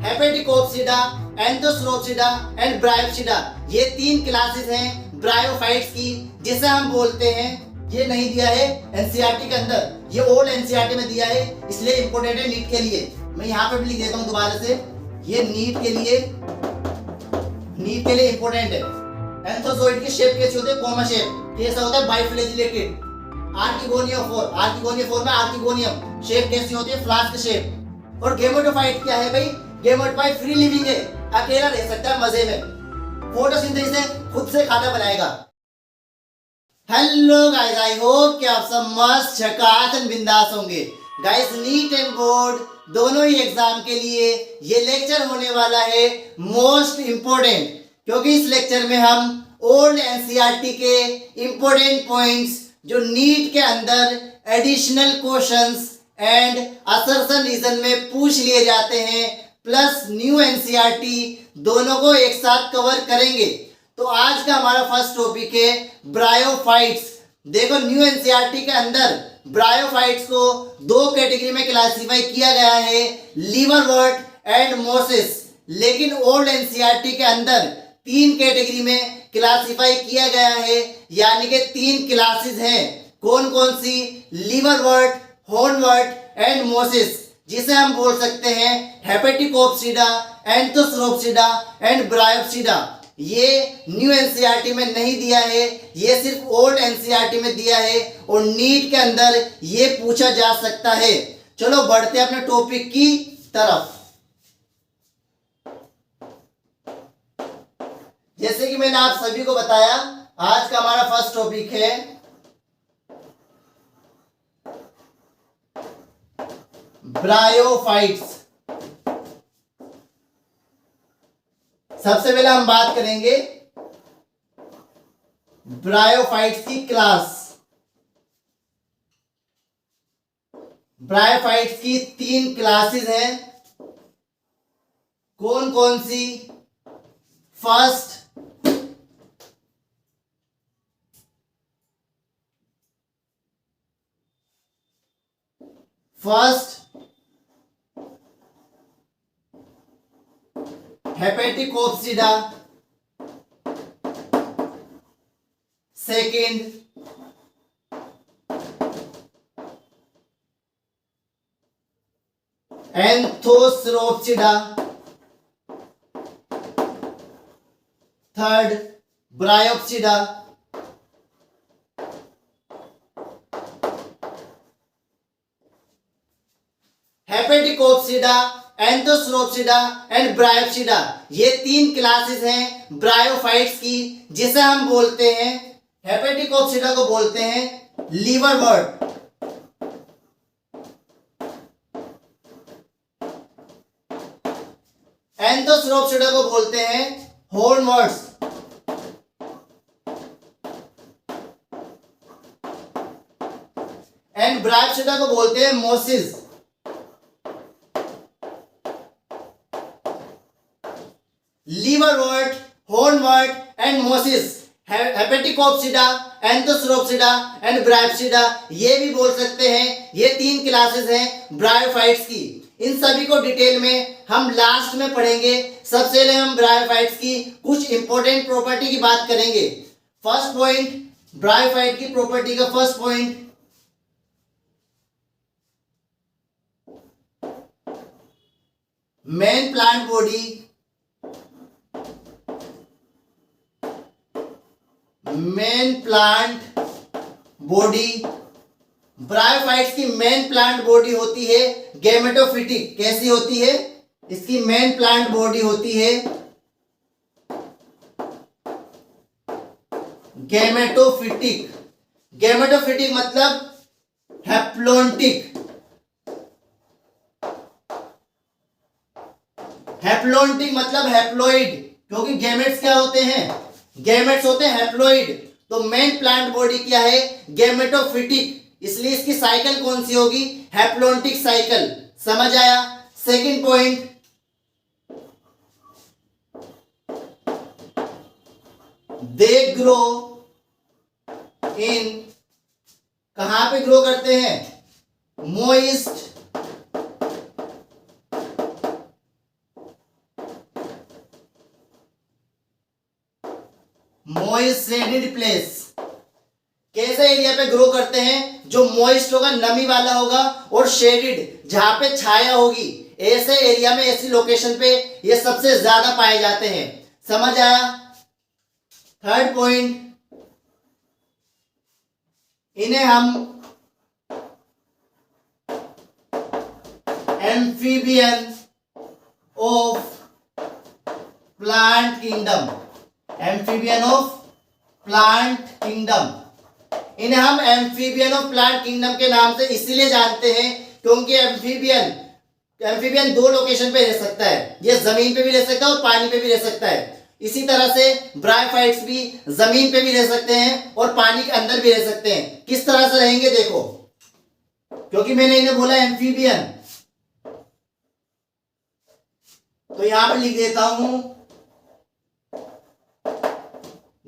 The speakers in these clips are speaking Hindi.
हेपेटिकोप्सिडा, एंथोस्रोप्सिडा एंड ब्रायोप्सिडा, ये 3 क्लासेस हैं ब्रायोफाइट्स की, जिसे हम बोलते हैं। ये नहीं दिया है एनसीईआरटी के अंदर, ये ओल्ड एनसीईआरटी में दिया है, इसलिए इंपोर्टेंट है नीट के लिए। मैं यहाँ पे भी लिख देता हूँ दोबारा से, ये नीट के लिए इंपोर्टेंट है। एंथोजोइड की शेप कैसी होती है? Coma shape. कैसा होता है? बाइफ्लैजिलेटेड। आर्किगोनियोफोर में आर्किगोनियम शेप कैसी होती है? Flask shape. और गेमेटोफाइट क्या है भाई? गेमेटोफाइट फ्री लिविंग है, अकेला रह सकता है मजे में, फोटोसिंथेसिस से खुद से खाना बनाएगा। हेलो गाइस, आई होप कि आप सब मस्त झकास एंड बिंदास होंगे। गाइस, नीट एंड बोर्ड दोनों ही एग्जाम के लिए ये लेक्चर होने वाला है मोस्ट इंपोर्टेंट, क्योंकि इस लेक्चर में हम ओल्ड एनसीईआरटी के इंपोर्टेंट पॉइंट्स जो नीट के अंदर additional questions and assertion reason में पूछ लिए जाते हैं, प्लस न्यू एनसीईआरटी, दोनों को एक साथ कवर करेंगे। तो आज का हमारा फर्स्ट टॉपिक है ब्रायोफाइट्स। देखो, न्यू एनसीईआरटी के अंदर ब्रायोफाइट्स को 2 कैटेगरी में क्लासिफाई किया गया है, लिवरवर्ट एंड मोसिस। लेकिन ओल्ड एनसीईआरटी के अंदर 3 कैटेगरी में क्लासिफाई किया गया है, यानी कि 3 क्लासेस हैं। कौन कौन सी? लिवरवर्ट, हॉर्नवर्ट एंड मोसिस, जिसे हम बोल सकते हैं हेपेटिकोप्सिडा, एंथोस्रोप्सिडा एंड ब्रायोप्सिडा। ये न्यू एनसीईआरटी में नहीं दिया है, ये सिर्फ ओल्ड एनसीईआरटी में दिया है, और नीट के अंदर ये पूछा जा सकता है। चलो बढ़ते हैं अपने टॉपिक की तरफ। जैसे कि मैंने आप सभी को बताया, आज का हमारा फर्स्ट टॉपिक है ब्रायोफाइट्स। सबसे पहले हम बात करेंगे ब्रायोफाइट्स की क्लास। ब्रायोफाइट्स की 3 क्लासेस हैं। कौन कौन सी? First Hepaticopsida, second Anthocerotopsida, third Bryopsida. Hepaticopsida, Anthocerotopsida and Bryopsida, ये 3 क्लासेस हैं ब्रायोफाइट्स की, जिसे हम बोलते हैं, हेपेटिकोप्सिडा को बोलते हैं लिवरवर्ट, एंथोस्रोप्सिडा को बोलते हैं हॉर्नवर्ट्स, एंड ब्रायोप्सिडा को बोलते हैं मोसिस। Liverwort, hornwort and मोसिस, हेपेटिकोप्सिडा, Anthocerotopsida and Bryopsida, ये भी बोल सकते हैं। ये 3 क्लासेस हैं ब्रायोफाइट्स की। इन सभी को डिटेल में हम लास्ट में पढ़ेंगे। सबसे पहले हम ब्रायोफाइट्स की कुछ इंपॉर्टेंट प्रॉपर्टी की बात करेंगे। फर्स्ट पॉइंट, ब्रायोफाइट की प्रॉपर्टी का first point, main plant body, bryophytes की मेन प्लांट बॉडी होती है गैमेटोफिटिक। कैसी होती है? इसकी मेन प्लांट बॉडी होती है गैमेटोफिटिक। गैमेटोफिटिक मतलब हैप्लोन्टिक। हैप्लोन्टिक मतलब हैप्लोइड, क्योंकि गैमेट्स क्या होते हैं? गैमेट्स होते हैं हैप्लोइड। तो मेन प्लांट बॉडी क्या है? गैमेटोफिटिक। इसलिए इसकी साइकिल कौन सी होगी? Haplontic cycle. समझ आया? Second point, they grow in, कहां पे ग्रो करते हैं? मोइस्ट मोइस्ट शेडेड प्लेस, कैसे एरिया पे ग्रो करते हैं? जो मॉइस्ट होगा, नमी वाला होगा, और शेडेड जहां पे छाया होगी, ऐसे एरिया में, ऐसी लोकेशन पे ये सबसे ज्यादा पाए जाते हैं। समझ आया? थर्ड पॉइंट, इन्हें हम amphibian of plant kingdom, amphibian of plant kingdom, इन्हें हम एम्फीबियन ऑफ प्लांट किंगडम के नाम से इसीलिए जानते हैं क्योंकि एम्फीबियन दो लोकेशन पे रह सकता है। ये जमीन पे भी रह सकता है और पानी पे भी रह सकता है। इसी तरह से ब्रायोफाइट्स भी जमीन पे भी रह सकते हैं और पानी के अंदर भी रह सकते हैं। किस तरह से रहेंगे देखो, क्योंकि मैंने इन्हें बोला एम्फीबियन, तो यहां पे लिख देता हूं,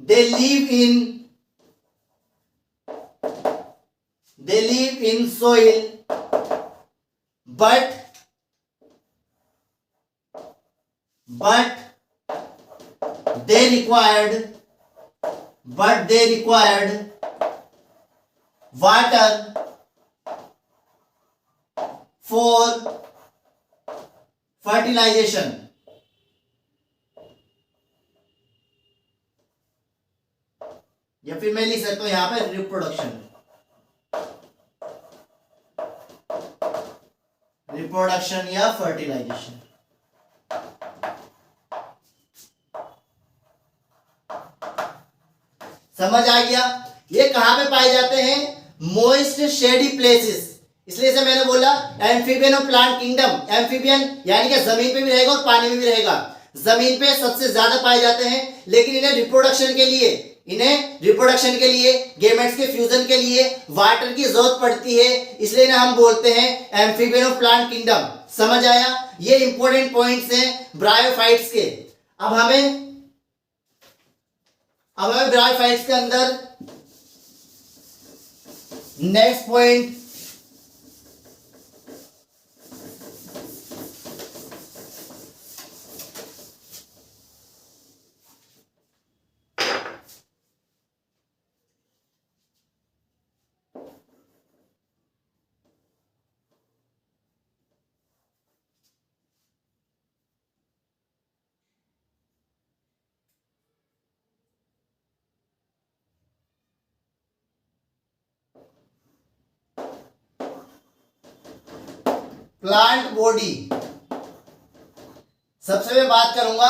दे live in soil but they required water for fertilization, या फिर मैं लिख सकता हूं यहां पे रिप्रोडक्शन या फर्टिलाइजेशन। समझ आ गया? ये कहां पे पाए जाते हैं? मोइस्ट शेडी प्लेसेस, इसलिए से मैंने बोला amphibian of plant kingdom. Amphibian यानी कि जमीन पे भी रहेगा और पानी में भी रहेगा। जमीन पे सबसे ज्यादा पाए जाते हैं, लेकिन इन्हें रिप्रोडक्शन के लिए गेमेट्स के फ्यूजन के लिए वाटर की जरूरत पड़ती है, इसलिए इन्हें हम बोलते हैं एम्फीबियन ऑफ प्लांट किंगडम। समझ आया? ये इंपॉर्टेंट पॉइंट्स हैं ब्रायोफाइट्स के। अब हमें ब्रायोफाइट्स के अंदर नेक्स्ट पॉइंट, प्लांट बॉडी। सबसे मैं बात करूंगा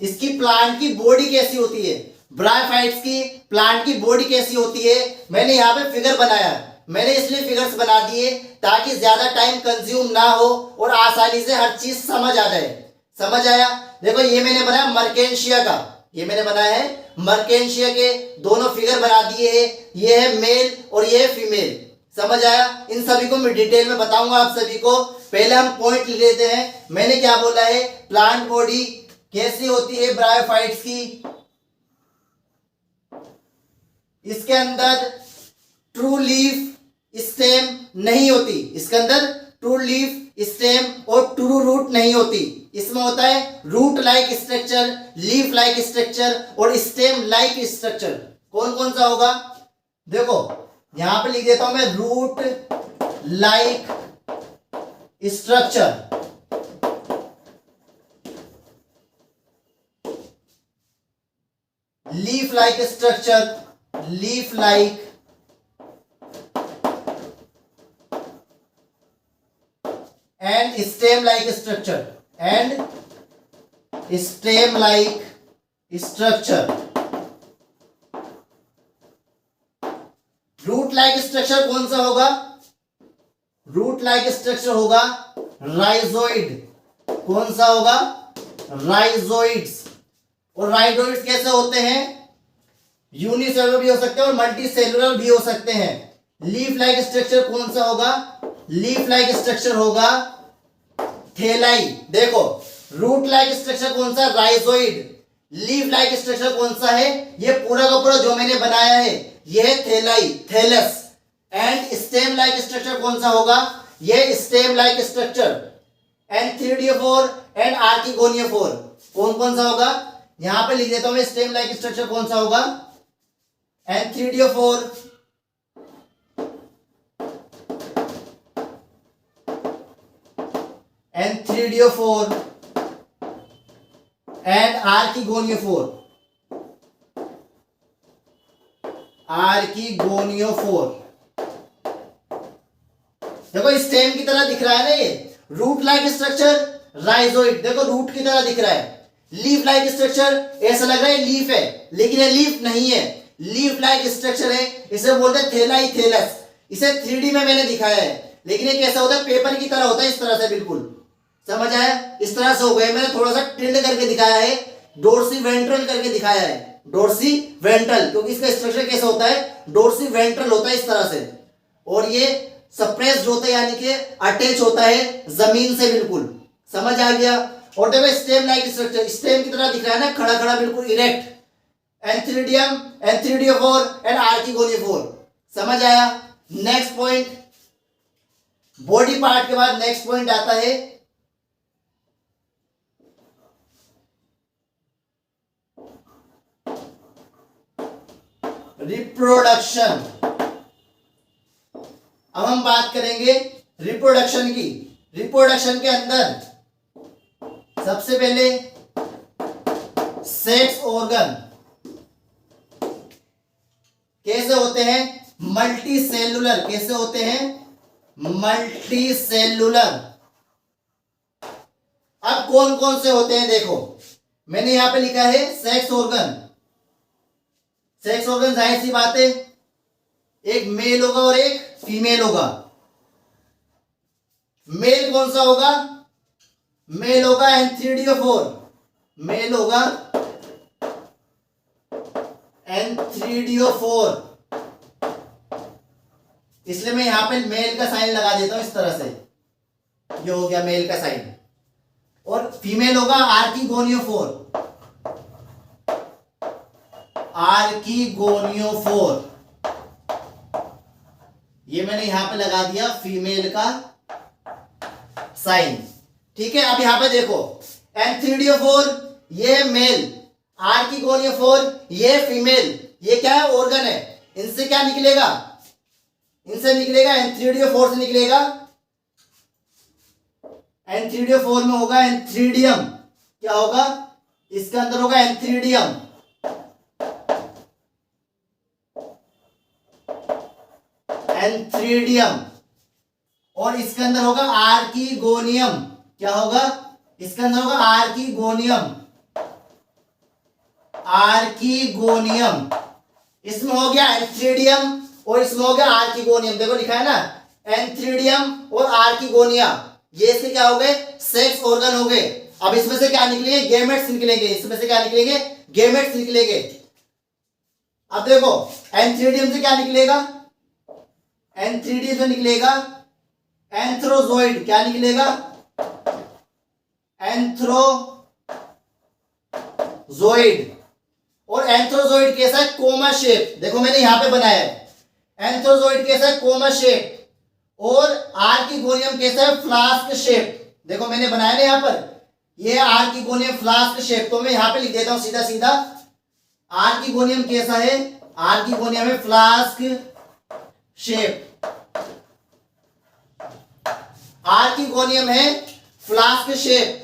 इसकी प्लांट की बॉडी कैसी होती है। ब्रायोफाइट्स की प्लांट की बॉडी कैसी होती है, मैंने यहाँ पे फिगर बनाया। मैंने इसलिए फिगर्स बना दिए ताकि ज्यादा टाइम कंज्यूम ना हो और आसानी से हर चीज समझ आ जाए। समझ आया? देखो ये मैंने बनाया मर्केंशिया का, ये मैंने बनाया है मर्केंशिया के दोनों फिगर बना दिए हैं। ये है मेल और ये है फीमेल। समझ आया? इन सभी को मैं डिटेल में बताऊंगा आप सभी को। पहले हम पॉइंट लेते हैं। मैंने क्या बोला है? प्लांट बॉडी कैसी होती है ब्रायोफाइट्स की? इसके अंदर ट्रू लीफ स्टेम नहीं होती, इसके अंदर ट्रू लीफ स्टेम और ट्रू रूट नहीं होती। इसमें होता है root like structure, leaf like structure और स्टेम लाइक स्ट्रक्चर। कौन कौन सा होगा? देखो यहां पे लिख देता हूं मैं, root like structure, leaf like structure, leaf like and stem like structure and stem like structure। Root like structure कौन सा होगा? रूट लाइक स्ट्रक्चर होगा राइजोइड। कौन सा होगा? राइजोइड्स। और राइजोइड्स कैसे होते हैं? यूनिसेलुलर भी हो सकते हैं और मल्टी सेलुलर भी हो सकते हैं। लीफ लाइक स्ट्रक्चर कौन सा होगा? लीफ लाइक स्ट्रक्चर होगा थैलाई। देखो रूट लाइक स्ट्रक्चर कौन सा? राइजोइड। लीफ लाइक स्ट्रक्चर कौन सा है? ये पूरा का पूरा जो मैंने बनाया है ये है thalli, thallus. And stem like structure कौन सा होगा? ये stem like structure. And antheridiophore and archegoniophore कौन कौन सा होगा? यहां पे लिख देता हूं मैं स्टेम लाइक स्ट्रक्चर कौन सा होगा, N3DO4 N3DO4 एंड आर्किगोनियोफोर देखो स्टेम की तरह दिख रहा है ना ये, रूट लाइक स्ट्रक्चर राइजोइड, देखो रूट की तरह दिख रहा है। लीफ लाइक स्ट्रक्चर ऐसा लग रहा है लीफ है, लेकिन ये लीफ नहीं है, लीफ लाइक स्ट्रक्चर है, इसे बोलते हैं थैला ही थैलस। इसे 3D में मैंने दिखाया है, लेकिन ये कैसा होता है, पेपर की तरह होता है, इस तरह से बिल्कुल, समझ आया, इस तरह से हो गए। मैंने थोड़ा सा टिल्ड करके दिखाया है, डोर्सी वेंट्रल करके दिखाया है, डोर्सी वेंट्रल, क्योंकि इसका स्ट्रक्चर कैसा होता है, डोर्सी वेंट्रल होता है इस तरह से, और ये सप्रेस्ड होता है, यानी कि अटैच होता है जमीन से बिल्कुल, समझ आ गया। और देखो स्टेम लाइक स्ट्रक्चर, स्टेम की तरह दिख रहा है ना, खड़ा खड़ा बिल्कुल इरेक्ट, एंथ्रीडियम, एंथ्रीडियोफोर एंड आर्किगोनियोफोर, समझ आया। नेक्स्ट पॉइंट, बॉडी पार्ट के बाद नेक्स्ट पॉइंट आता है रिप्रोडक्शन। अब हम बात करेंगे रिप्रोडक्शन की। रिप्रोडक्शन के अंदर सबसे पहले सेक्स ऑर्गन कैसे होते हैं, मल्टी सेलुलर, कैसे होते हैं, मल्टी सेलुलर। अब कौन कौन से होते हैं देखो, मैंने यहां पे लिखा है सेक्स ऑर्गन। सेक्स ऑर्गन जाहिर सी बात है, एक मेल होगा और एक फीमेल होगा। मेल कौन सा होगा, मेल होगा N3DO4, मेल होगा N3DO4, इसलिए मैं यहां पे मेल का साइन लगा देता हूं इस तरह से, ये हो गया मेल का साइन। और फीमेल होगा आर्किगोनियोफोर, आर्किगोनियोफोर, ये मैंने यहां पे लगा दिया फीमेल का साइन, ठीक है। अब यहां पे देखो N3DO4 ये मेल, आर्किगोनियोफोर ये फीमेल, ये क्या है, ऑर्गन है। इनसे क्या निकलेगा, इनसे निकलेगा N3DO4 से निकलेगा, N3DO4 में होगा एंथ्रीडियम, क्या होगा, इसके अंदर होगा एंथ्रीडियम, एंथ्रीडियम, और इसके अंदर होगा आर्किगोनियम, क्या होगा, इसके अंदर होगा आर्किगोनियम, आर्किगोनियम। इसमें हो गया एंथ्रीडियम और इसमें हो गया आर्किगोनियम, देखो लिखा है ना, एंथ्रीडियम और आर्किगोनिया, ये इसके क्या हो गए, सेक्स ऑर्गन हो गए। अब इसमें से क्या निकलेंगे, गैमेट्स निकलेंगे, इसमें से क्या निकलेंगे, गैमेट्स निकलेंगे। अब देखो एंथ्रीडियम से क्या निकलेगा, N3D से निकलेगा एंथ्रोजोइड, क्या निकलेगा, एंथ्रोजोइड। और एंथ्रोजोइड कैसा है, कोमा शेप, देखो मैंने यहां पे बनाया है, एंथ्रोजोइड कैसा है, कोमा शेप, और आर्किगोनियम कैसा है, फ्लास्क शेप, देखो मैंने बनाया ना यहां पर, ये आर्किगोनियम फ्लास्क शेप, तो मैं यहां पे लिख देता हूं सीधा सीधा, आर्किगोनियम कैसा है, आर्किगोनियम है फ्लास्क शेप, आर्किगोनियम है फ्लास्क शेप,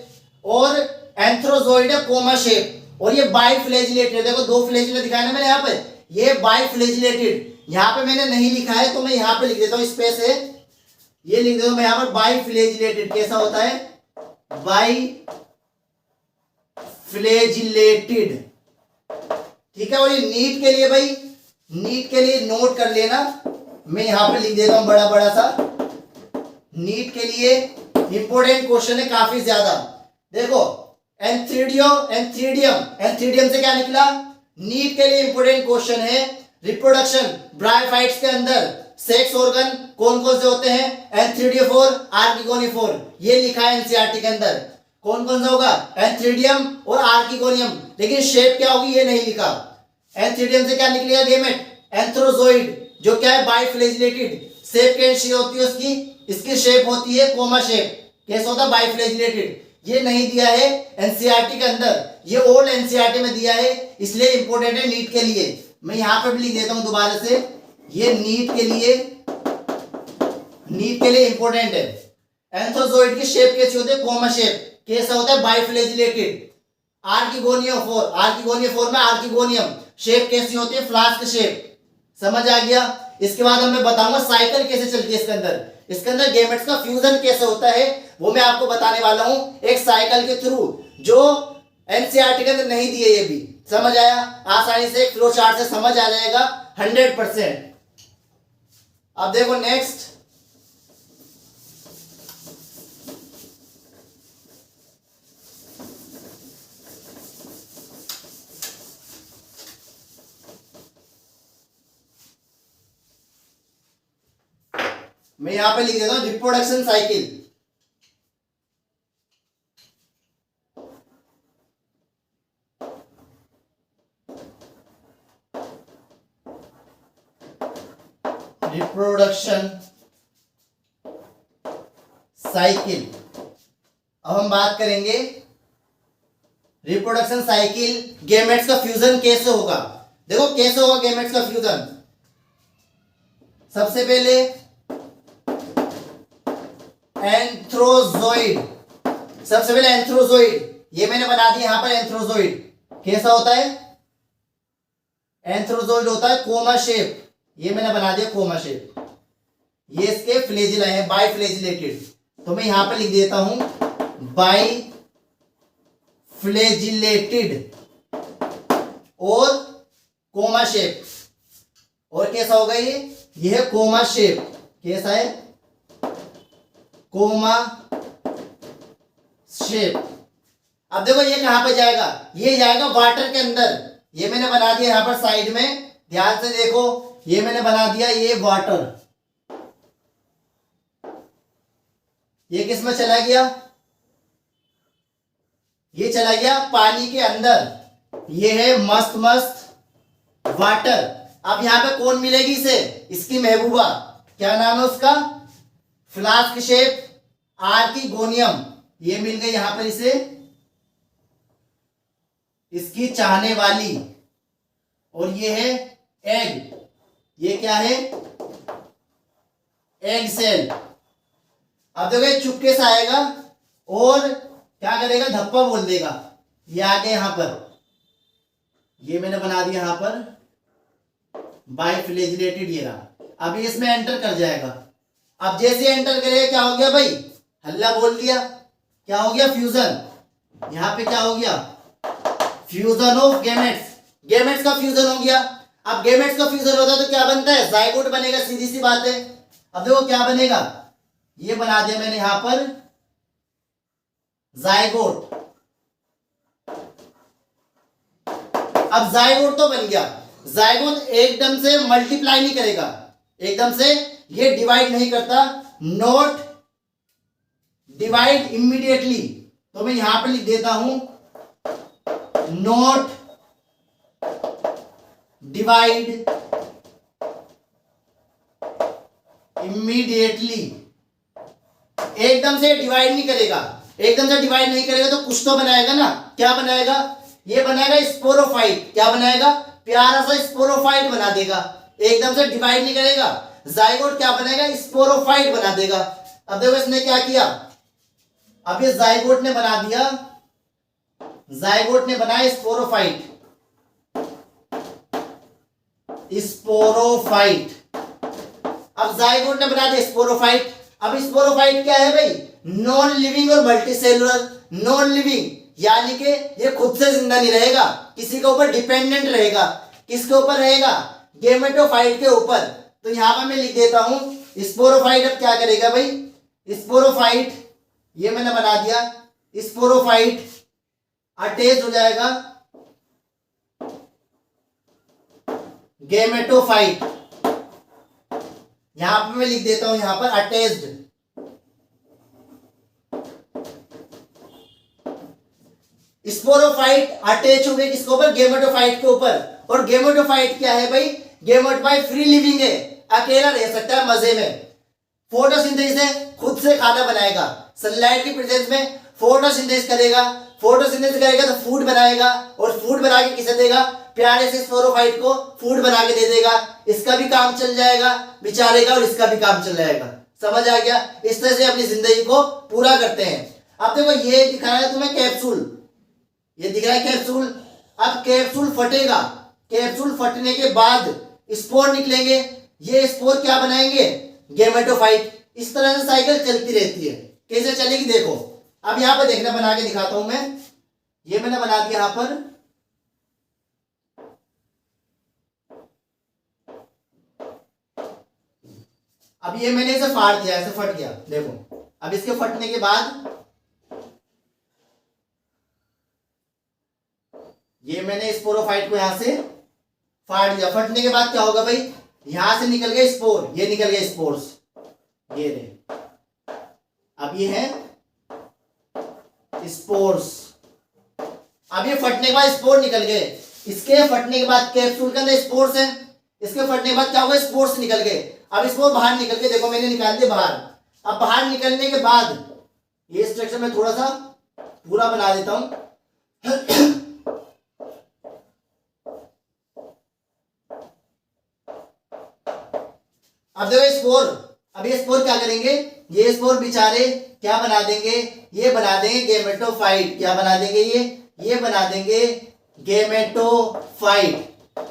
और एंथ्रोजोइड है कोमा शेप, और ये बाइफ्लैजिलेटेड, देखो दो फ्लैजिला दिखाया ना मैंने यहाँ पे, ये बाइफ्लैजिलेटेड, यहाँ पे मैंने नहीं लिखा है तो मैं यहाँ पे लिख देता हूँ, स्पेस है, ये लिख देता हूँ मैं यहाँ पर, बाइफ्लैजिलेटेड कैसा होता है, बाइफ्लैजिलेटेड, ठीक है। और ये नीट के लिए भाई, नीट के लिए नोट कर लेना, मैं यहां पे लिख देता हूं बड़ा बड़ा सा, नीट के लिए इंपॉर्टेंट क्वेश्चन है काफी ज्यादा। देखो एंथ्रीडियम से क्या निकला, नीट के लिए इंपॉर्टेंट क्वेश्चन है, रिप्रोडक्शन ब्रायोफाइट्स के अंदर सेक्स ऑर्गन कौन कौन से होते हैं, N3DO4 आर्किगोनियोफोर, ये लिखा है एनसीईआरटी के अंदर, कौन कौन सा होगा, एंथ्रीडियम और आर्किगोनियम, लेकिन शेप क्या होगी ये नहीं लिखा। एंथ्रीडियम से क्या निकलेगा, गैमेट, एंथ्रोजोइड जो क्या है बाइफ्लैजिलेटेड, शेप कैसी होती है उसकी, इसकी शेप होती है कोमा शेप, कैसा होता है बाइफ्लैजिलेटेड। ये नहीं दिया है एनसीईआरटी के अंदर, ये ओल्ड एनसीईआरटी में दिया है, इसलिए इंपॉर्टेंट है नीट के लिए। मैं यहां पर भी लिख देता हूं दोबारा से, ये नीट के लिए इंपॉर्टेंट है। एंथ्रोजोइड की शेप कैसी होती है? Coma shape. कैसा होता है? बाइफ्लैजिलेटेड। आर्किगोनियम फॉर्म में आर्किगोनियम शेप कैसी होती है? Flask shape. समझ आ गया? इसके बाद मैं बताऊंगा साइकिल कैसे चलती है इसके अंदर गैमेट्स का फ्यूजन कैसे होता है, वो मैं आपको बताने वाला हूं एक साइकिल के थ्रू, जो एनसीईआरटी के अंदर नहीं दिए। ये भी समझ आया? आसानी से फ्लो चार्ट से समझ आ जाएगा 100%। अब देखो नेक्स्ट, मैं यहां पे लिख देता हूं रिप्रोडक्शन साइकिल। Reproduction cycle. अब हम बात करेंगे रिप्रोडक्शन साइकिल, गैमेट्स का फ्यूजन कैसे होगा। देखो कैसे होगा गैमेट्स का फ्यूजन। सबसे पहले एंथ्रोजोइड, ये मैंने बना दिया यहां पर एंथ्रोजोइड। कैसा होता है? एंथ्रोजोइड होता है कोमा शेप, ये मैंने बना दिया कोमा शेप। ये इसके फ्लेजिला है बाइफ्लैजिलेटेड, तो मैं यहां पर लिख देता हूं बाइफ्लैजिलेटेड और कोमा शेप। और कैसा होगा ये है कोमा शेप। कैसा है? Coma shape. अब देखो ये कहां पे जाएगा? ये जाएगा वाटर के अंदर। ये मैंने बना दिया यहां पर साइड में, ध्यान से देखो, ये मैंने बना दिया ये वाटर। ये किस में चला गया? ये चला गया पानी के अंदर। ये है मस्त मस्त वाटर। अब यहां पे कौन मिलेगी इसे? इसकी महबूबा। क्या नाम है उसका? Flask shape archegonium. ये मिल गई यहां पर इसे, इसकी चाहने वाली। और ये है एग। ये क्या है? Egg cell. अब देखो ये चुपके से आएगा और क्या करेगा? धप्पा बोल देगा। ये आ गया यहां पर, ये मैंने बना दिया यहां पर बाइफ्लैजिलेटेड, ये रहा। अब ये इसमें एंटर कर जाएगा। अब जैसे एंटर करेगा क्या हो गया भाई? हल्ला बोल दिया। क्या हो गया? फ्यूजन। यहां पे क्या हो गया? Fusion of gametes. गैमेट्स का फ्यूजन हो गया। अब गैमेट्स का फ्यूजन होता है तो क्या बनता है? जाइगोट बनेगा, सीधी सी बात है। अब देखो क्या बनेगा? ये बना दिया मैंने यहां पर जाइगोट। अब जाइगोट तो बन गया। जाइगोट एकदम से मल्टीप्लाई नहीं करेगा, एकदम से ये डिवाइड नहीं करता, नॉट डिवाइड इमीडिएटली। तो मैं यहां पर लिख देता हूं नॉट डिवाइड इमीडिएटली। एकदम से डिवाइड नहीं करेगा। एकदम से डिवाइड नहीं करेगा तो कुछ तो बनाएगा ना। क्या बनाएगा? ये बनाएगा स्पोरोफाइट। क्या बनाएगा? प्यारा सा स्पोरोफाइट बना देगा। एकदम से डिवाइड नहीं करेगा। जाइगोट क्या बनेगा? स्पोरोफाइट बना देगा। अब देखो इसने क्या किया? अब ये जाइगोट ने बना दिया, जाइगोट ने बनाया स्पोरोफाइट। स्पोरोफाइट। अब जाइगोट ने बना दिया स्पोरोफाइट। अब स्पोरोफाइट क्या है भाई? नॉन लिविंग और मल्टीसेलुलर। नॉन लिविंग यानी कि ये खुद से जिंदा नहीं रहेगा, किसी के ऊपर डिपेंडेंट रहेगा। किसके ऊपर रहेगा? गेमेटोफाइट के ऊपर। तो यहां पर मैं लिख देता हूं स्पोरोफाइट। अब क्या करेगा भाई? स्पोरोफाइट, ये मैंने बना दिया, स्पोरोफाइट अटैच हो जाएगा गेमेटोफाइट। यहां पर मैं लिख देता हूं यहां पर अटैच्ड। स्पोरोफाइट अटैच हो गए किसके ऊपर? गेमेटोफाइट के ऊपर। और गेमेटोफाइट क्या है भाई? गेमेटोफाइट फ्री लिविंग है, अकेला रह सकता है मजे में। फोटोसिंथेसिस है, खुद से खाना बनाएगा। सनलाइट की प्रेजेंस में फोटोसिंथेसिस करेगा, फोटोसिंथेसिस करेगा तो फूड बनाएगा, और फूड बना के किसे देगा, प्यारे से स्पोरोफाइट को फूड बना के दे देगा। इसका भी काम चल जाएगा बेचारे का, और इसका भी काम चल जाएगा। समझ आ गया? इस तरह से अपनी जिंदगी को पूरा करते हैं। अब देखो ये दिखा रहा है तुम्हें कैप्सूल, ये दिख रहा है कैप्सूल। अब कैप्सूल फटेगा, कैप्सूल फटने के बाद स्पोर निकलेंगे, ये स्पोर क्या बनाएंगे, गेमेटोफाइट। इस तरह से साइकिल चलती रहती है। कैसे चलेगी देखो, अब यहां पर देखना, बना के दिखाता हूं मैं। ये मैंने बना दिया यहां पर, अब ये मैंने इसे फाड़ दिया, ऐसे फट गया देखो। अब इसके फटने के बाद ये मैंने स्पोरोफाइट को यहां से फाड़ दिया। फटने के बाद क्या होगा भाई, यहां से निकल गए स्पोर, ये निकल गए स्पोर्स, ये रहे। अब ये है स्पोर्स। अब ये फटने के बाद स्पोर निकल गए। इसके फटने के बाद कैप्सूल के अंदर स्पोर्स है, इसके फटने के बाद क्या होगा, स्पोर्स निकल गए। अब स्पोर बाहर निकल के देखो, मैंने निकाल दिया बाहर। अब बाहर निकलने के बाद ये स्ट्रक्चर मैं थोड़ा सा पूरा बना देता हूं। अब देखो स्पोर, अब ये स्पोर क्या करेंगे, ये स्पोर बेचारे क्या बना देंगे, ये बना देंगे गेमेटोफाइट। क्या बना देंगे, ये बना देंगे गेमेटोफाइट,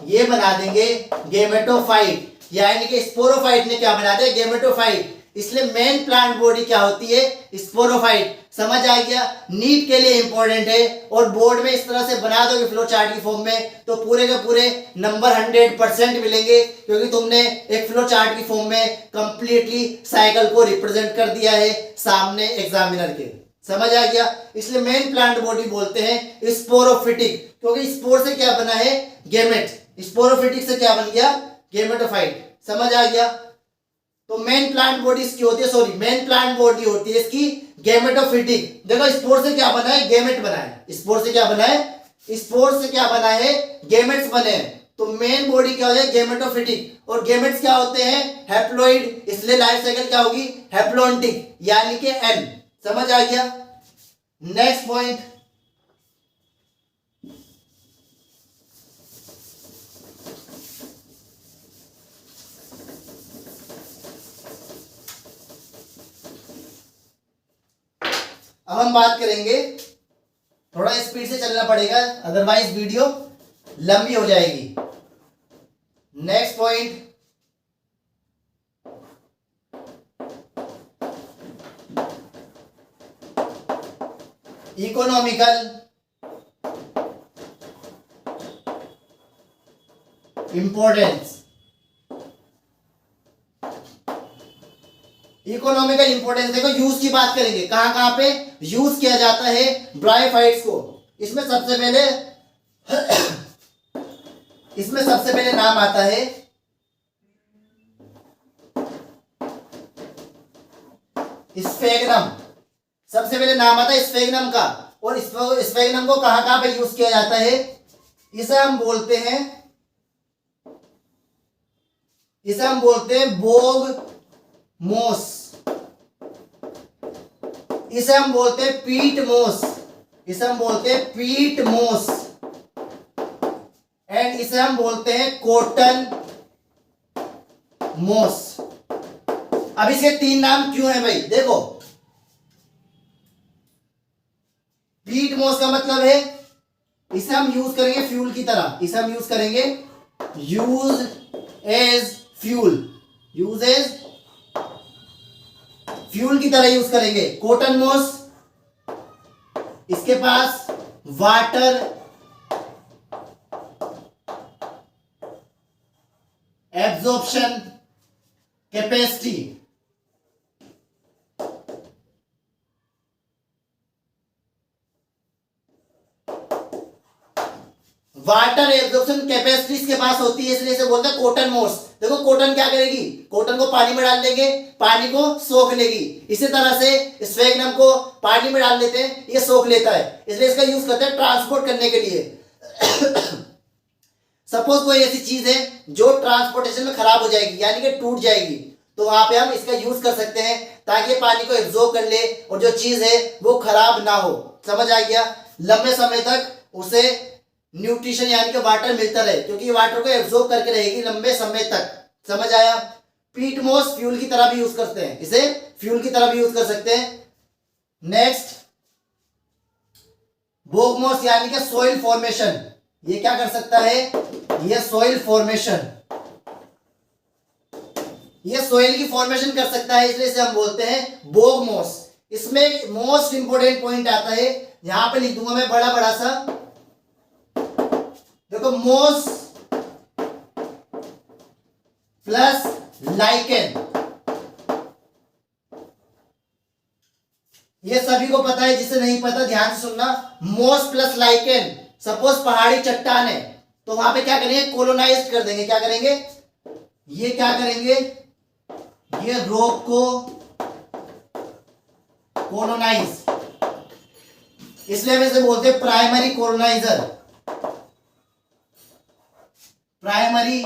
ये बना देंगे गेमेटोफाइट। यानी कि स्पोरोफाइट ने क्या बना दिया, गेमेटोफाइट। इसलिए मेन प्लांट बॉडी क्या होती है, स्पोरोफाइट। समझ आ गया? नीट के लिए इंपॉर्टेंट है, और बोर्ड में इस तरह से बना दोगे फ्लो चार्ट की फॉर्म में तो पूरे के पूरे नंबर 100% मिलेंगे, क्योंकि तुमने एक फ्लो चार्ट की फॉर्म में कंप्लीटली साइकिल को रिप्रेजेंट कर दिया है सामने एग्जामिनर के। समझ आ गया? इसलिए मेन प्लांट बॉडी बोलते हैं स्पोरोफिटिक, क्योंकि स्पोर से क्या बना है, गेमेट। स्पोरोफिटिक से क्या बन गया, गेमेटोफाइट। समझ आ गया? तो मेन प्लांट बॉडी इसकी होती है, सॉरी मेन प्लांट बॉडी होती है इसकी गेमेटोफिटिक। देखो स्पोर से क्या बना है, गेमेट बना है। स्पोर से क्या बना है, स्पोर से क्या बना है, गेमेट्स बने हैं। तो मेन बॉडी क्या हो जाए, गेमेटोफिटिक। और गेमेट्स क्या होते हैं, हैप्लॉइड। इसलिए लाइफ साइकिल क्या होगी, हैप्लॉन्टिक, यानी कि एन। समझ आ गया? नेक्स्ट पॉइंट, अब हम बात करेंगे, थोड़ा स्पीड से चलना पड़ेगा अदरवाइज वीडियो लंबी हो जाएगी। Next point, economical importance. Economical importance देखो, यूज की बात करेंगे, कहां कहां पे यूज किया जाता है ब्रायोफाइट्स को। इसमें सबसे पहले नाम आता है स्फेगनम। सबसे पहले नाम आता है स्फेगनम का। और स्फेगनम को कहां कहां पे यूज किया जाता है, इसे हम बोलते हैं बोग मोस, इसे हम बोलते हैं पीट मोस, इसे हम बोलते हैं पीट मोस, एंड इसे हम बोलते हैं कॉटन मोस। अब इसके 3 नाम क्यों है भाई, देखो पीट मोस का मतलब है इसे हम यूज करेंगे फ्यूल की तरह, इसे हम यूज करेंगे यूज एज फ्यूल की तरह यूज करेंगे। कॉटन मोस, इसके पास water absorption capacity, water absorption capacity इसके पास होती है, इसलिए इसे बोलते हैं कॉटन मोस। देखो कॉटन क्या करेगी, कॉटन को पानी में डाल देंगे, पानी को सोख लेगी। इसी तरह से स्फेगनम को पानी में डाल देते हैं, ये सोख लेता है, इसलिए इसका यूज करते हैं ट्रांसपोर्ट करने के लिए। सपोज कोई ऐसी चीज है जो ट्रांसपोर्टेशन में खराब हो जाएगी, यानी कि टूट जाएगी, तो वहां पे हम इसका यूज कर सकते हैं ताकि पानी को एब्जॉर्ब कर ले और जो चीज है वो खराब ना हो। समझ आ गया? लंबे समय तक उसे न्यूट्रिशन यानी कि वाटर मिलता रहे, क्योंकि वाटर को एब्जॉर्ब करके रहेगी लंबे समय तक। समझ आया? पीट मोस फ्यूल की तरह भी यूज करते हैं, इसे फ्यूल की तरह भी यूज कर सकते हैं। नेक्स्ट, बोग मोस यानी कि सोइल फॉर्मेशन। ये क्या कर सकता है? ये सोइल फॉर्मेशन, ये सोइल की फॉर्मेशन कर सकता है, इसलिए इसे हम बोलते हैं बोग मोस। इसमें मोस्ट इंपोर्टेंट पॉइंट आता है, यहां पे लिख दूंगा मैं बड़ा बड़ा सा, देखो, मोस प्लस लाइकेन। ये सभी को पता है, जिसे नहीं पता ध्यान से सुनना। मोस प्लस लाइकेन, सपोज पहाड़ी चट्टान है तो वहां पे क्या करेंगे? कोलोनाइज कर देंगे। क्या करेंगे? ये क्या करेंगे? ये रॉक को कोलोनाइज, इसलिए हम इसे बोलते हैं प्राइमरी कोलोनाइजर। प्राइमरी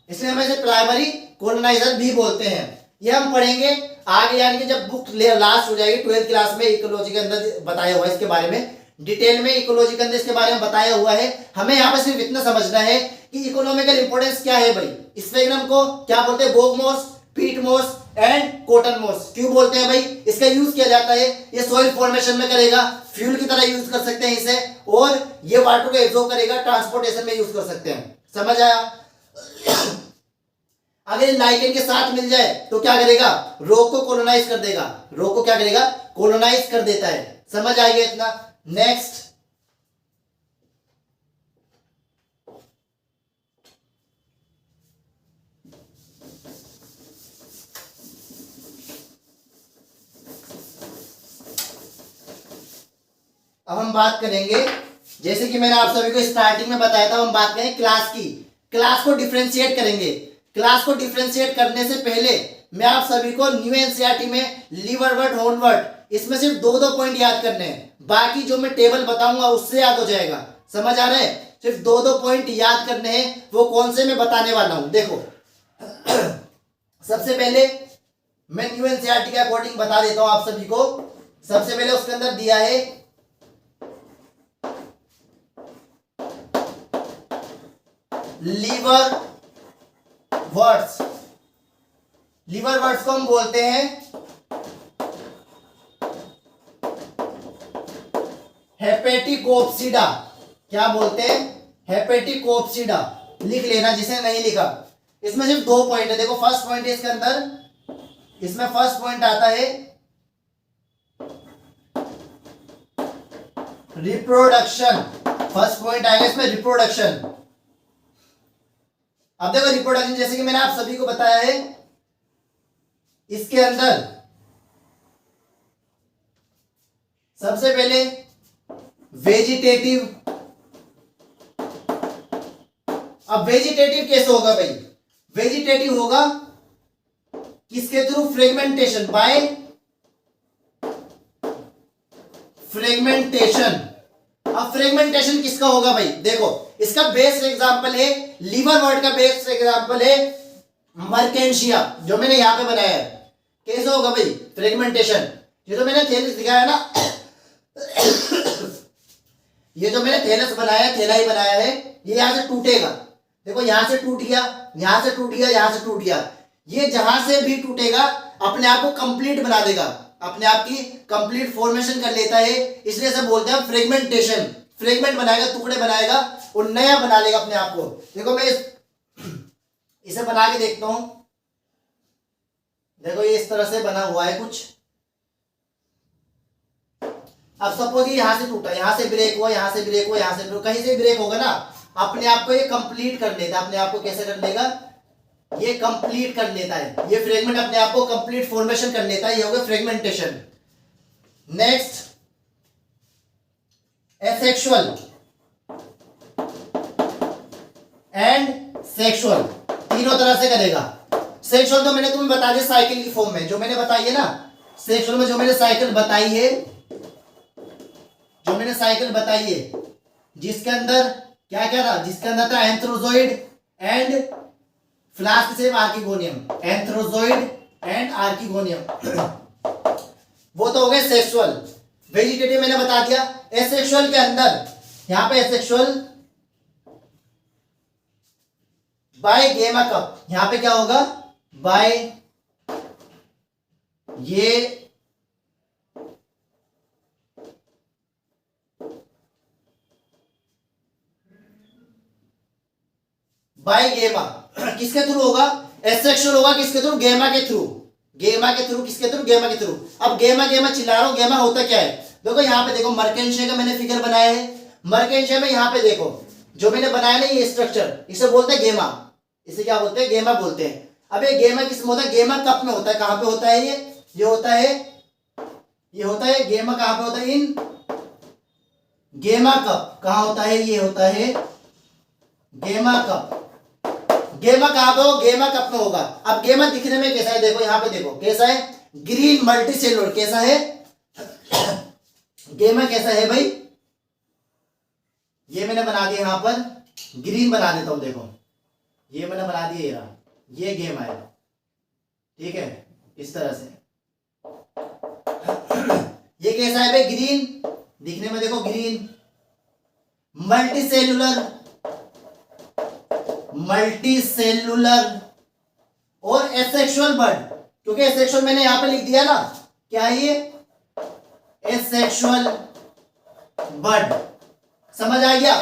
इसलिए हम इसे प्राइमरी कोलोनाइजर भी बोलते हैं। ये हम पढ़ेंगे आगे, यानी कि जब बुक लास्ट हो जाएगी 12th क्लास में। इकोलॉजी के अंदर बताया हुआ है इसके बारे में, डिटेल में इकोलॉजी के अंदर इसके बारे में बताया हुआ है। हमें यहाँ पर सिर्फ इतना समझना है कि इकोनॉमिकल इंपोर्टेंस क्या है भाई। स्पेक्ट्रम को क्या बोलते हैं? बोग मोस, पीट मोस एंड कॉटन मोस। क्यों बोलते हैं भाई? इसका यूज किया जाता है, ये सॉइल फॉर्मेशन में करेगा, फ्यूल की तरह यूज कर सकते हैं इसे, और ये वाटर को एब्जॉर्ब करेगा, ट्रांसपोर्टेशन में यूज कर सकते हैं। समझ आया? अगर लाइकेन के साथ मिल जाए तो क्या करेगा? रॉक को कोलोनाइज कर देगा। रॉक को क्या करेगा? कोलोनाइज कर देता है। समझ आ गया इतना? नेक्स्ट, अब हम बात करेंगे, जैसे कि मैंने आप सभी को स्टार्टिंग में बताया था, हम बात करें क्लास की। क्लास को डिफरेंशिएट करेंगे। क्लास को डिफरेंशिएट करने से पहले मैं आप सभी को न्यू एनसीईआरटी में लीवरवर्ड, होर्नवर्ड, इसमें सिर्फ दो दो पॉइंट याद करने हैं। बाकी जो मैं टेबल बताऊंगा उससे याद हो जाएगा। समझ आ रहा है? सिर्फ दो दो पॉइंट याद करने हैं। वो कौन से मैं बताने वाला हूं, देखो। सबसे पहले मैं न्यू एनसीईआरटी के अकॉर्डिंग बता देता हूं आप सभी को। सबसे पहले उसके अंदर दिया है लीवर वर्ड्स। लीवर वर्ड्स को हम बोलते हैं हेपेटिकोप्सिडा। क्या बोलते हैं? हेपेटिकोप्सिडा। लिख लेना जिसे नहीं लिखा। इसमें सिर्फ दो पॉइंट है। देखो, फर्स्ट पॉइंट है इसके अंदर, इसमें फर्स्ट पॉइंट आता है रिप्रोडक्शन। फर्स्ट पॉइंट आएगा इसमें रिप्रोडक्शन। अब देखो, रिप्रोडक्शन जैसे कि मैंने आप सभी को बताया है, इसके अंदर सबसे पहले वेजिटेटिव। अब वेजिटेटिव कैसे होगा भाई? वेजिटेटिव होगा किसके थ्रू? Fragmentation, by fragmentation. अब फ्रेगमेंटेशन किसका होगा भाई? देखो, इसका बेस्ट एग्जांपल है, लीवर वर्ड का बेस्ट एग्जांपल है मर्केंशिया, जो मैंने यहां पे बनाया है। कैसे होगा भाई फ्रेगमेंटेशन? ये तो मैंने थेलिस दिखाया ना, ये जो मैंने थेलस बनाया, थैला ही बनाया है, ये यहां से टूटेगा। देखो, यहां से टूट गया, यहां से टूट गया, यहां से टूट गया। ये जहां से भी टूटेगा अपने आप को कंप्लीट बना देगा, अपने आप की कंप्लीट फॉर्मेशन कर लेता है। इसलिए सब बोलते हैं फ्रेगमेंटेशन। फ्रेगमेंट बनाएगा, टुकड़े बनाएगा और नया बना लेगा अपने आप को। देखो, मैं इसे बना के देखता हूं। देखो, ये इस तरह से बना हुआ है कुछ। अब सपोज ये यहां से टूटा, यहां से ब्रेक हुआ, यहां से ब्रेक हुआ, यहां से ब्रेक, कहीं से ब्रेक होगा ना, अपने आप को ये कंप्लीट कर लेता है। अपने आप को कैसे कर लेगा? ये कंप्लीट कर लेता है। ये फ्रेगमेंट अपने आप को कंप्लीट फॉर्मेशन कर लेता है। ये हो गया fragmentation. Next, asexual and sexual, तीनों तरह से करेगा। सेक्सुअल तो मैंने तुम्हें बता दिया साइकिल की फॉर्म में, जो मैंने बताई है ना। सेक्सुअल में जो मैंने साइकिल बताई है, जो मैंने साइकिल बताई है, जिसके अंदर क्या क्या था, जिसके अंदर था antherozoid and flask shape archegonium, antherozoid and archegonium. वो तो हो गए सेक्सुअल। वेजिटेटिव मैंने बता दिया। एसेक्सुअल के अंदर यहां पे एसेक्सुअल बाय गेमा कप, यहां पे क्या होगा, बाय ये बाय गेमा किसके थ्रू होगा, एसेक्सुअल होगा किसके थ्रू, गेमा के थ्रू, गेमा के थ्रू, किसके थ्रू, गेमा के थ्रू। अब गेमा गेमा चिल्ला रहा हूं, गेमा होता क्या है, देखो यहाँ पे देखो मर्केंशिया का मैंने फिगर बनाया है। मर्केंशिया में यहाँ पे देखो जो मैंने बनाया ना ये स्ट्रक्चर, इसे बोलते हैं गेमा, इसे क्या बोलते हैं, गेमा बोलते हैं। अब ये गेमा किस में होता है, गेमा कप में होता है। कहां पे होता है ये होता है, ये होता है गेमा, कहां पे होता है, इन गेमा कप। कहां होता है, ये होता है गेमा कप। गेमा कहां पे हो, गेमा कप में होगा। अब गेमा दिखने में कैसा है, देखो यहां पे देखो कैसा है, ग्रीन मल्टी सेलुलर कैसा है गेमा कैसा है भाई, ये मैंने बना दिया यहां पर, ग्रीन बना देता हूं, देखो ये मैंने बना दिया, ये गेमा है, ठीक है, इस तरह से। ये कैसा है भाई, ग्रीन दिखने में, देखो green, multi cellular, multi cellular और एसेक्सुअल बर्ड, क्योंकि एसेक्सुअल मैंने यहां पे लिख दिया ना, क्या है ये, एसेक्सुअल बर्ड। समझ आ गया,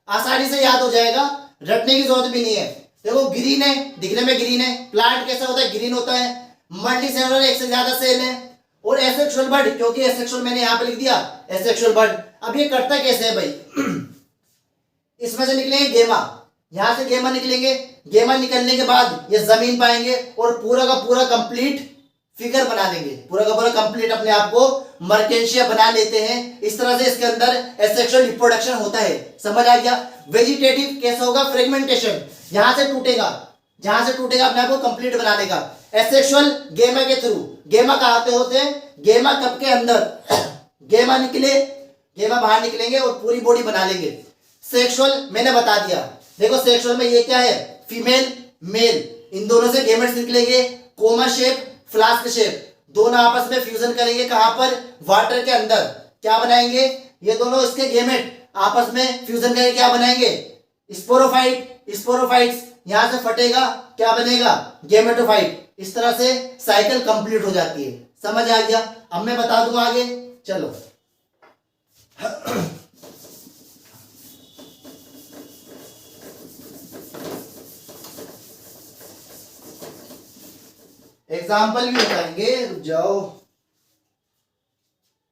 आसानी से याद हो जाएगा, रटने की जरूरत भी नहीं है। देखो ग्रीन है, दिखने में ग्रीन है, प्लांट कैसा होता है, ग्रीन होता है, मल्टी सेलुलर, एक से ज्यादा सेल है, और एसेक्सुअल बर्ड, क्योंकि एसेक्सुअल मैंने यहां पे लिख दिया, एसेक्सुअल बर्ड। अब ये करता कैसे है भाई इसमें से निकलेंगे गेमा, यहां से गेमा निकलेंगे, गेमा निकलने के बाद ये जमीन पाएंगे और पूरा का पूरा कंप्लीट फिगर बना लेंगे, पूरा का पूरा कंप्लीट अपने आप को मर्केंशिया बना लेते हैं। इस तरह से इसके अंदर एसेक्सुअल रिप्रोडक्शन होता है। समझ आ गया। वेजिटेटिव कैसा होगा, फ्रेगमेंटेशन, यहां से टूटेगा, जहां से टूटेगा अपने आप को कंप्लीट बना लेगा। एसेक्सुअल गेमा के थ्रू, गेमा कहां पे होते हैं, गेमा कप के अंदर गेमा निकले, गेमा बाहर निकलेंगे और पूरी बॉडी बना लेंगे। सेक्सुअल मैंने बता दिया, देखो सेक्सुअल में ये क्या है, फीमेल मेल, इन दोनों से गेमेट्स निकलेंगे, कोमा शेप, फ्लास्क शेप, दोनों आपस में फ्यूजन करेंगे, कहां पर, वाटर के अंदर। क्या बनाएंगे, ये दोनों इसके गेमेट आपस में फ्यूजन करके क्या बनाएंगे, स्पोरोफाइट, स्पोरोफाइट्स, यहां से फटेगा, क्या बनेगा, गेमेटोफाइट। इस तरह से साइकिल कंप्लीट हो जाती है। समझ आ गया। अब मैं बता दूं आगे, चलो एग्जाम्पल भी बताएंगे, रुक जाओ।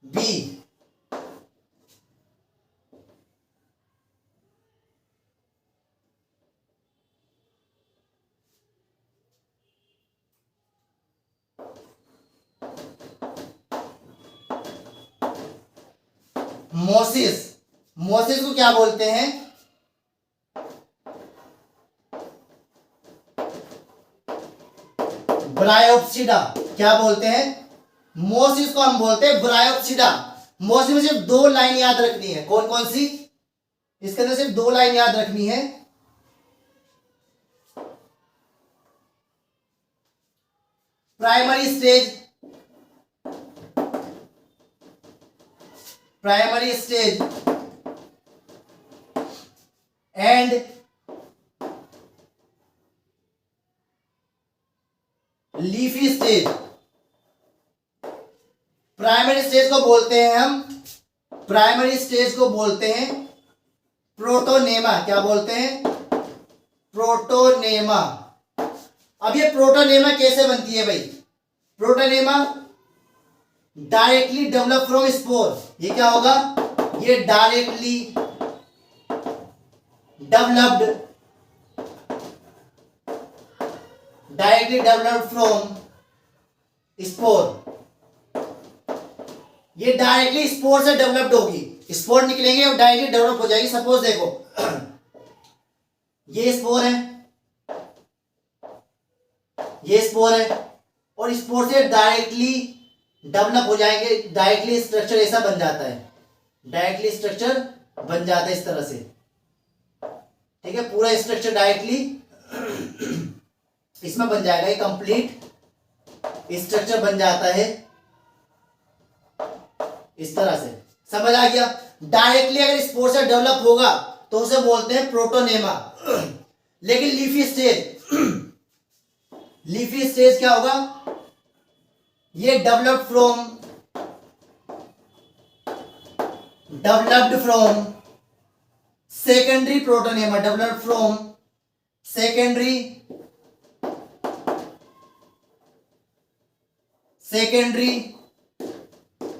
बी, मोसिस, मोसिस को क्या बोलते हैं, ब्रायोप्सिडा। क्या बोलते हैं, मोसिस को हम बोलते हैं ब्रायोप्सिडा। मोसिस में सिर्फ दो लाइन याद रखनी है, कौन कौन सी, इसके अंदर सिर्फ दो लाइन याद रखनी है। Primary stage, primary stage and leafy stage. Primary stage को बोलते हैं हम, प्राइमरी स्टेज को बोलते हैं प्रोटोनेमा। क्या बोलते हैं, प्रोटोनेमा। अब ये प्रोटोनेमा कैसे बनती है भाई, protonema directly develop from spore. ये क्या होगा, ये directly developed, directly developed from spore. ये डायरेक्टली स्पोर से डेवलप्ड होगी, स्पोर निकलेंगे और डायरेक्टली डेवलप हो जाएगी। सपोज देखो ये स्पोर है, ये स्पोर है, और स्पोर से डायरेक्टली डेवलप हो जाएंगे, डायरेक्टली स्ट्रक्चर ऐसा बन जाता है, डायरेक्टली स्ट्रक्चर बन जाता है इस तरह से। ठीक है, पूरा स्ट्रक्चर डायरेक्टली इसमें बन जाएगा, ये कंप्लीट स्ट्रक्चर बन जाता है इस तरह से। समझ आ गया? डायरेक्टली अगर स्पोर से डेवलप होगा तो उसे बोलते हैं प्रोटोनेमा। लेकिन लीफी स्टेज, लीफी स्टेज क्या होगा? ये developed from secondary protonema, developed from secondary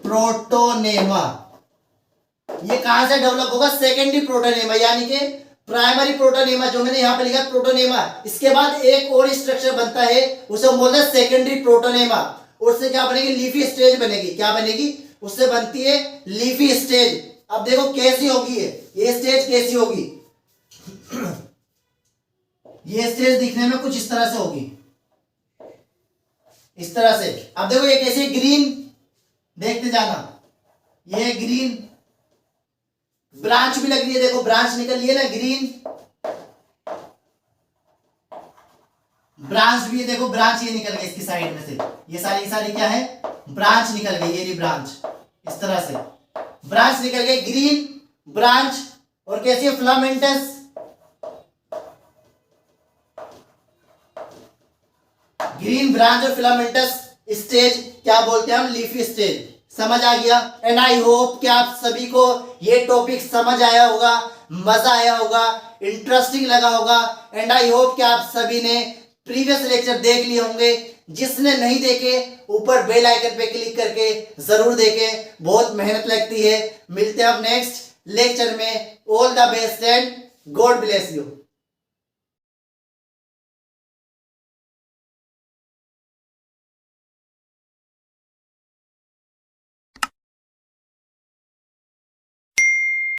protonema. ये कहां से डेवलप होगा? सेकेंडरी प्रोटोनेमा, यानी कि प्राइमरी प्रोटोनेमा जो मैंने यहां पे लिखा प्रोटोनेमा, इसके बाद एक और स्ट्रक्चर बनता है, उसे हम बोलते हैं सेकेंडरी प्रोटोनेमा। उससे क्या बनेगी? लीफी स्टेज बनेगी। क्या बनेगी? उससे बनती है लीफी स्टेज। अब देखो कैसी होगी ये स्टेज कैसी होगी? ये स्टेज दिखने में कुछ इस तरह से होगी, इस तरह से। अब देखो ये कैसी ग्रीन, देखते जाना, ये ग्रीन ब्रांच भी लग रही है, देखो ब्रांच निकल रही है ना, ग्रीन ब्रांच भी है, देखो ब्रांच ये निकल गई इसकी साइड में से, ये सारी क्या है? ब्रांच निकल गई, ये ब्रांच इस तरह से ब्रांच निकल गई, ग्रीन ब्रांच। और कैसी है? फिलामेंटस, ग्रीन ब्रांच और फिलामेंटस स्टेज क्या बोलते हैं हम? Leafy stage. समझ आ गया? एंड आई होप कि आप सभी को ये टॉपिक समझ आया होगा, मजा आया होगा, इंटरेस्टिंग लगा होगा। एंड आई होप कि आप सभी ने प्रीवियस लेक्चर देख लिए होंगे। जिसने नहीं देखे, ऊपर बेल आइकन पे क्लिक करके जरूर देखें, बहुत मेहनत लगती है। मिलते हैं अब नेक्स्ट लेक्चर में। All the best and God bless you.